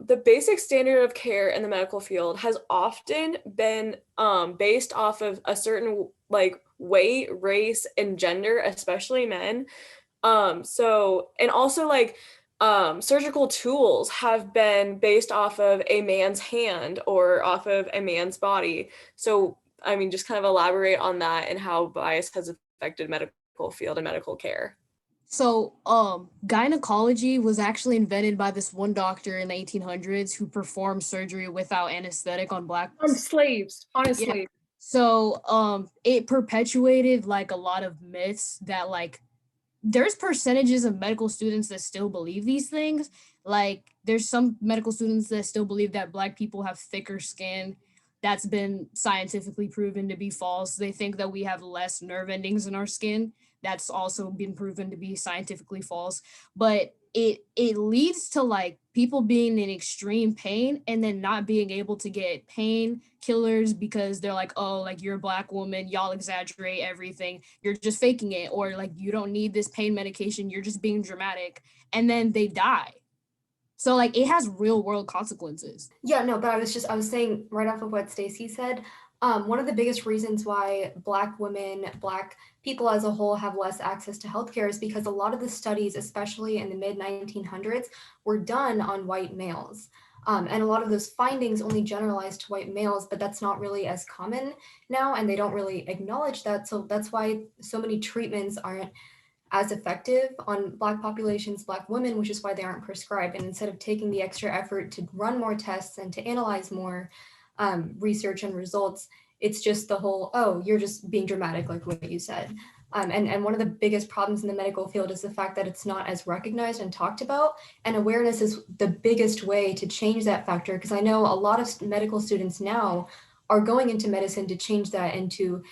the basic standard of care in the medical field has often been based off of a certain like weight, race, and gender, especially men. So and also like surgical tools have been based off of a man's hand or off of a man's body. So I mean, just kind of elaborate on that and how bias has affected medical field and medical care. So, gynecology was actually invented by this one doctor in the 1800s who performed surgery without anesthetic on black. On slaves, Yeah. honestly. So, it perpetuated like a lot of myths that like there's percentages of medical students that still believe these things. Like there's some medical students that still believe that black people have thicker skin. That's been scientifically proven to be false. They think that we have less nerve endings in our skin. That's also been proven to be scientifically false. But it leads to like people being in extreme pain and then not being able to get pain killers because they're like, oh, like you're a black woman, y'all exaggerate everything, you're just faking it, or like you don't need this pain medication, you're just being dramatic, and then they die. So like it has real world consequences. Yeah, no, but I was saying right off of what Stacy said, one of the biggest reasons why Black women, Black people as a whole have less access to healthcare is because a lot of the studies, especially in the mid 1900s, were done on white males. And a lot of those findings only generalized to white males, but that's not really as common now, and they don't really acknowledge that. So that's why so many treatments aren't as effective on Black populations, Black women, which is why they aren't prescribed. And instead of taking the extra effort to run more tests and to analyze more research and results, it's just the whole, oh, you're just being dramatic, like what you said. And one of the biggest problems in the medical field is the fact that it's not as recognized and talked about. And awareness is the biggest way to change that factor. Because I know a lot of medical students now are going into medicine to change that and to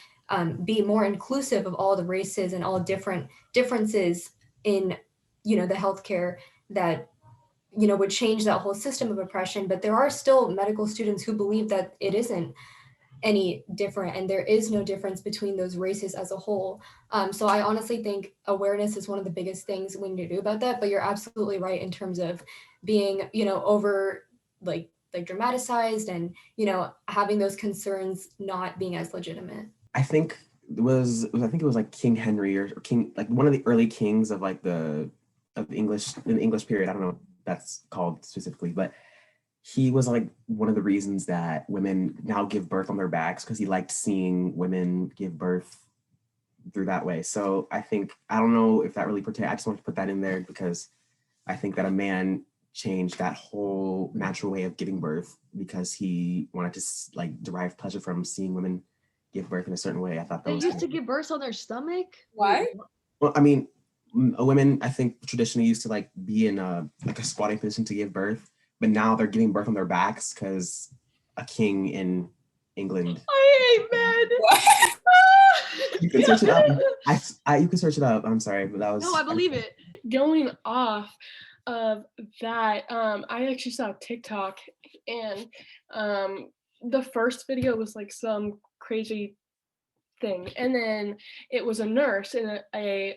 be more inclusive of all the races and all different differences in, you know, the healthcare that, you know, would change that whole system of oppression. But there are still medical students who believe that it isn't any different and there is no difference between those races as a whole. So I honestly think awareness is one of the biggest things we need to do about that. But you're absolutely right in terms of being, you know, over like dramatized and, you know, having those concerns not being as legitimate. I think I think it was like King Henry or King, like one of the early kings of like the English, in the English period. I don't know what that's called specifically, but he was like one of the reasons that women now give birth on their backs, because he liked seeing women give birth through that way. So I think, I don't know if that really pertains. I just want to put that in there because I think that a man changed that whole natural way of giving birth because he wanted to like derive pleasure from seeing women give birth in a certain way. I thought that They was used to give birth on their stomach? Why? well, I mean, women, I think traditionally used to like be in a like a squatting position to give birth, but now they're giving birth on their backs because a king in England. I hate men. You can search it up. You can search it up. I'm sorry, but that was. No, I believe it. Going off of that, I actually saw TikTok, and the first video was like some crazy thing, and then it was a nurse and a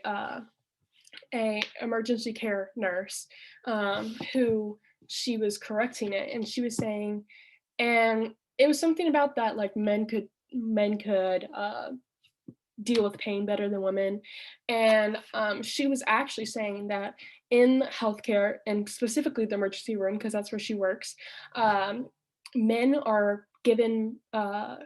emergency care nurse, who she was correcting it, and she was saying, and it was something about that like men could deal with pain better than women. And she was actually saying that in healthcare, and specifically the emergency room, because that's where she works, men are given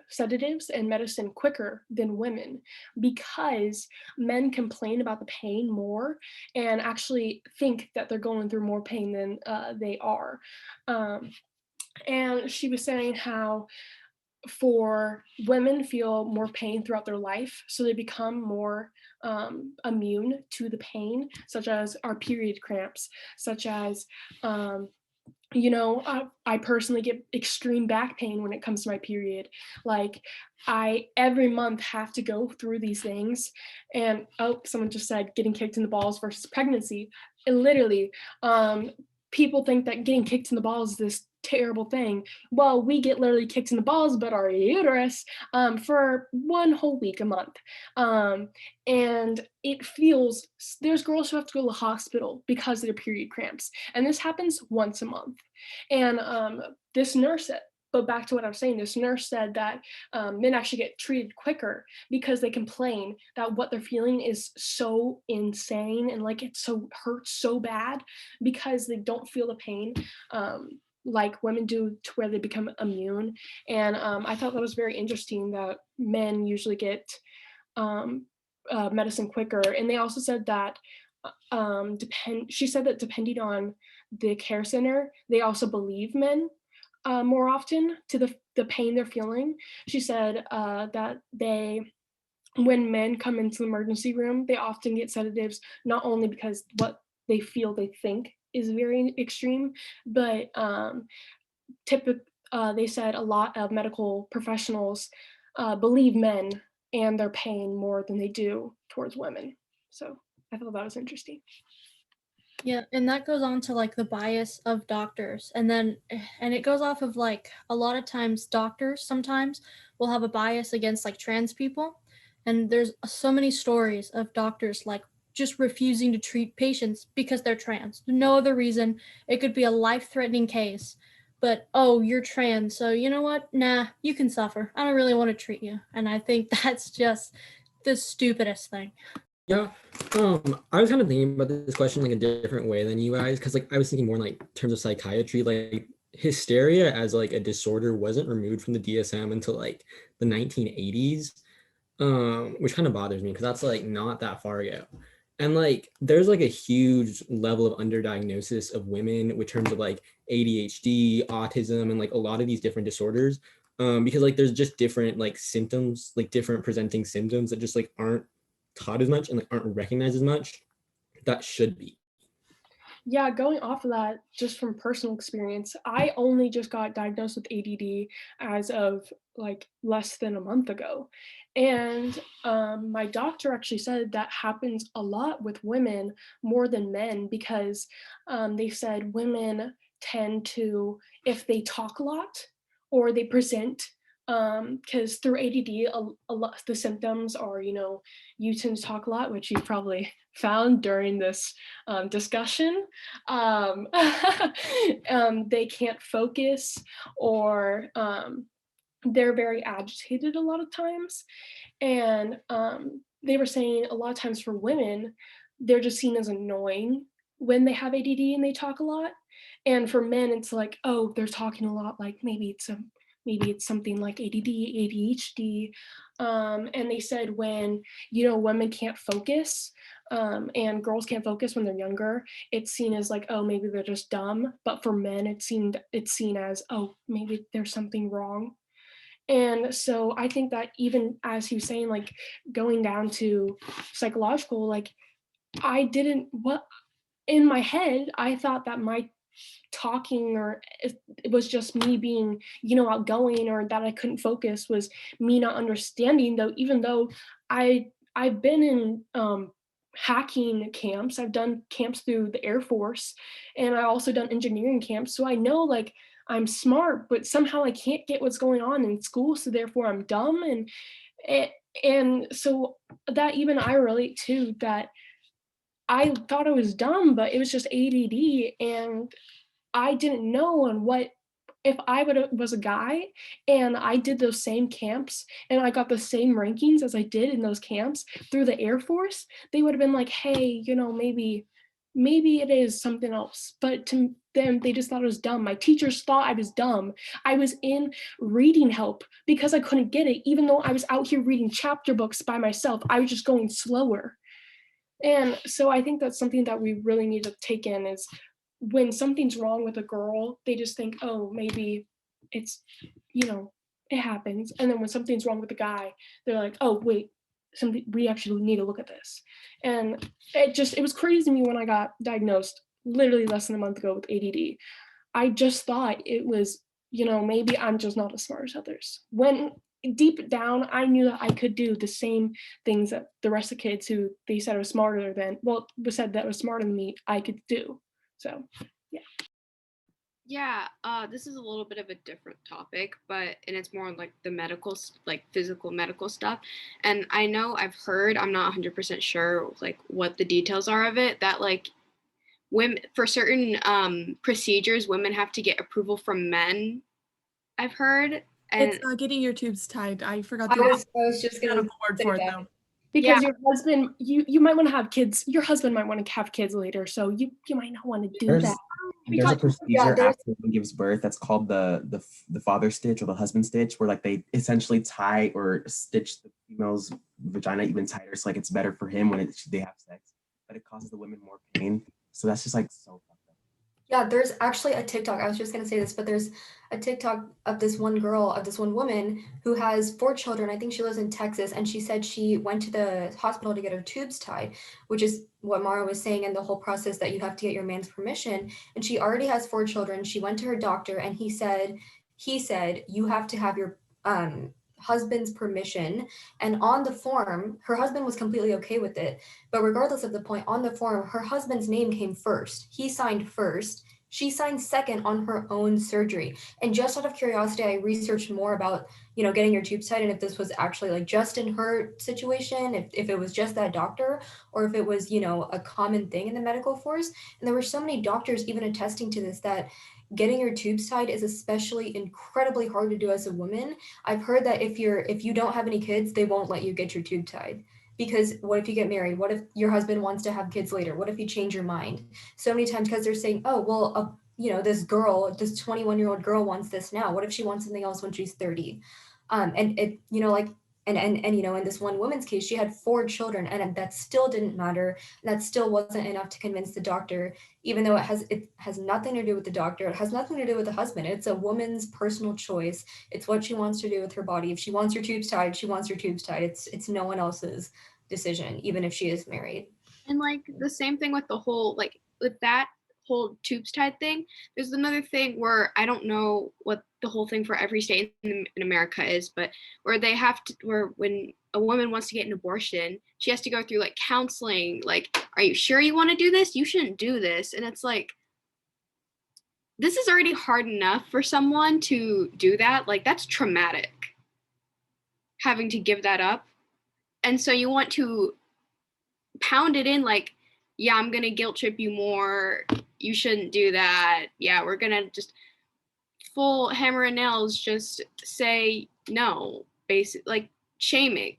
sedatives and medicine quicker than women because men complain about the pain more and actually think that they're going through more pain than they are. And she was saying how for women feel more pain throughout their life, so they become more immune to the pain, such as our period cramps, such as I personally get extreme back pain when it comes to my period. Like I every month have to go through these things. And someone just said getting kicked in the balls versus pregnancy. And literally, people think that getting kicked in the balls is this terrible thing. Well, we get literally kicked in the balls about our uterus for 1 whole week, a month. And it feels, there's girls who have to go to the hospital because of their period cramps. And this happens once a month. And this nurse said, but back to what I'm saying, this nurse said that men actually get treated quicker because they complain that what they're feeling is so insane and like it so hurts so bad because they don't feel the pain like women do, to where they become immune. And I thought that was very interesting that men usually get medicine quicker. And they also said that she said that depending on the care center, they also believe men more often to the pain they're feeling. She said that when men come into the emergency room, they often get sedatives, not only because what they feel they think is very extreme, but they said a lot of medical professionals believe men and their pain more than they do towards women. So I thought that was interesting. Yeah, and that goes on to like the bias of doctors. And it goes off of like a lot of times doctors sometimes will have a bias against like trans people. And there's so many stories of doctors like just refusing to treat patients because they're trans. No other reason. It could be a life-threatening case, but oh, you're trans, so you know what? Nah, you can suffer. I don't really want to treat you. And I think that's just the stupidest thing. Yeah, I was kind of thinking about this question like a different way than you guys, because like I was thinking more in like terms of psychiatry. Like hysteria as like a disorder wasn't removed from the DSM until like the 1980s, which kind of bothers me because that's like not that far ago. And like there's like a huge level of underdiagnosis of women with terms of like ADHD, autism, and like a lot of these different disorders, because like there's just different like symptoms, like different presenting symptoms that just like aren't taught as much and like aren't recognized as much that should be. Yeah, going off of that, just from personal experience, I only just got diagnosed with ADD as of like less than a month ago. And my doctor actually said that happens a lot with women more than men because they said women tend to, if they talk a lot or they present, because through ADD, a lot the symptoms are, you tend to talk a lot, which you probably found during this discussion. They can't focus, or they're very agitated a lot of times. And they were saying a lot of times for women, they're just seen as annoying when they have ADD and they talk a lot. And for men, it's like, oh, they're talking a lot, like maybe it's something like ADD, ADHD. And they said when, women can't focus and girls can't focus when they're younger, it's seen as like, oh, maybe they're just dumb. But for men, it's seen as, oh, maybe there's something wrong. And so I think that even as he was saying, like going down to psychological, like in my head, I thought that my talking or it was just me being outgoing, or that I couldn't focus was me not understanding, though, even though I've been in hacking camps. I've done camps through the Air Force, and I also done engineering camps, so I know like I'm smart, but somehow I can't get what's going on in school, so therefore I'm dumb. And so that even I relate to that. I thought I was dumb, but it was just ADD, and I didn't know on what, if I was a guy and I did those same camps and I got the same rankings as I did in those camps through the Air Force, they would have been like, hey, maybe it is something else. But to them, they just thought it was dumb. My teachers thought I was dumb. I was in reading help because I couldn't get it, even though I was out here reading chapter books by myself. I was just going slower. And so I think that's something that we really need to take in, is when something's wrong with a girl, they just think, oh, maybe it's, it happens. And then when something's wrong with a guy, they're like, oh, wait, we actually need to look at this. And it was crazy to me when I got diagnosed literally less than a month ago with ADD. I just thought it was, maybe I'm just not as smart as others. When deep down, I knew that I could do the same things that the rest of the kids who they said was smarter than, said that was smarter than me, I could do. So, yeah. Yeah, this is a little bit of a different topic, but and it's more like the medical, like physical medical stuff. And I know I've heard, I'm not 100% sure like what the details are of it, that like women for certain procedures, women have to get approval from men. I've heard, and It's getting your tubes tied. I forgot I the was just gonna medical word say for it that. though. Because yeah, your husband, you might want to have kids. Your husband might want to have kids later, so you might not want to do There's that. there's a Because procedure there's- after one gives birth that's called the father stitch or the husband stitch, where like they essentially tie or stitch the female's vagina even tighter, so like it's better for him when they have sex, but it causes the women more pain. So that's just like so fucked up. Yeah, there's actually a TikTok. I was just gonna say this, but there's a TikTok of this one girl, of this one woman who has 4 children. I think she lives in Texas, and she said she went to the hospital to get her tubes tied, which is what Mara was saying in the whole process that you have to get your man's permission. And she already has 4 children. She went to her doctor, and he said you have to have your husband's permission. And on the form, her husband was completely okay with it. But regardless of the point, on the form, her husband's name came first. He signed first. She signed second on her own surgery. And just out of curiosity, I researched more about, getting your tubes tied and if this was actually like just in her situation, if it was just that doctor, or if it was, a common thing in the medical force. And there were so many doctors even attesting to this, that getting your tubes tied is especially incredibly hard to do as a woman. I've heard that if you don't have any kids, they won't let you get your tube tied. Because what if you get married? What if your husband wants to have kids later? What if you change your mind? So many times, because they're saying, oh, well, this 21-year-old girl wants this now. What if she wants something else when she's 30? And it, like, and in this one woman's case, she had 4 children, and that still didn't matter. That still wasn't enough to convince the doctor, even though it has nothing to do with the doctor. It has nothing to do with the husband. It's a woman's personal choice. It's what she wants to do with her body. If she wants her tubes tied, she wants her tubes tied. It's no one else's decision, even if she is married. and like the same thing with the whole like with that whole tubes tied thing. There's another thing where I don't know what the whole thing for every state in America is, but where they have to, where when a woman wants to get an abortion, she has to go through like counseling. Like, are you sure you want to do this? You shouldn't do this. And it's like, this is already hard enough for someone to do that. Like, that's traumatic, having to give that up. And so you want to pound it in like, yeah, I'm going to guilt trip you more. You shouldn't do that. Yeah, we're going to just full hammer and nails just say no, basic like shaming.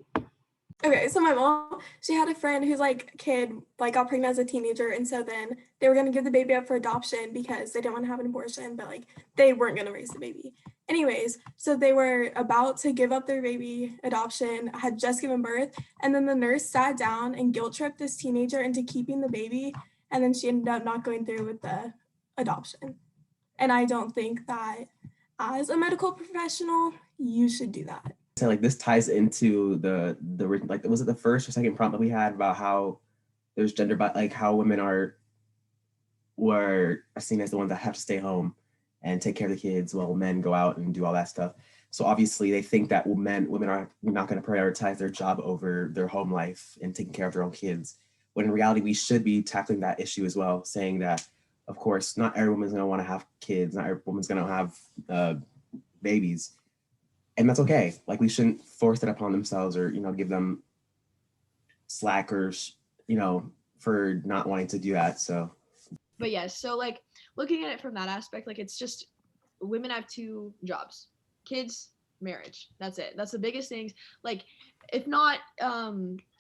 Okay, so my mom, she had a friend whose like kid like got pregnant as a teenager, and so then they were gonna give the baby up for adoption because they didn't want to have an abortion, but like they weren't gonna raise the baby. Anyways, so they were about to give up their baby adoption, had just given birth, and then the nurse sat down and guilt tripped this teenager into keeping the baby, and then she ended up not going through with the adoption. And I don't think that as a medical professional, you should do that. So like this ties into the like, was it the first or second prompt that we had about how there's gender, but like how women were seen as the ones that have to stay home and take care of the kids while men go out and do all that stuff. So obviously they think that women are not going to prioritize their job over their home life and taking care of their own kids, when in reality we should be tackling that issue as well, saying that of course not every woman's going to want to have kids, not every woman's going to have babies, and that's okay. Like, we shouldn't force it upon themselves or give them slack or for not wanting to do that. So But yes, so like looking at it from that aspect, like it's just women have 2 jobs: kids, marriage. That's it. That's the biggest things. Like, if not,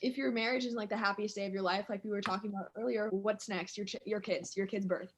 if your marriage isn't like the happiest day of your life, like we were talking about earlier, what's next? Your kids' birth.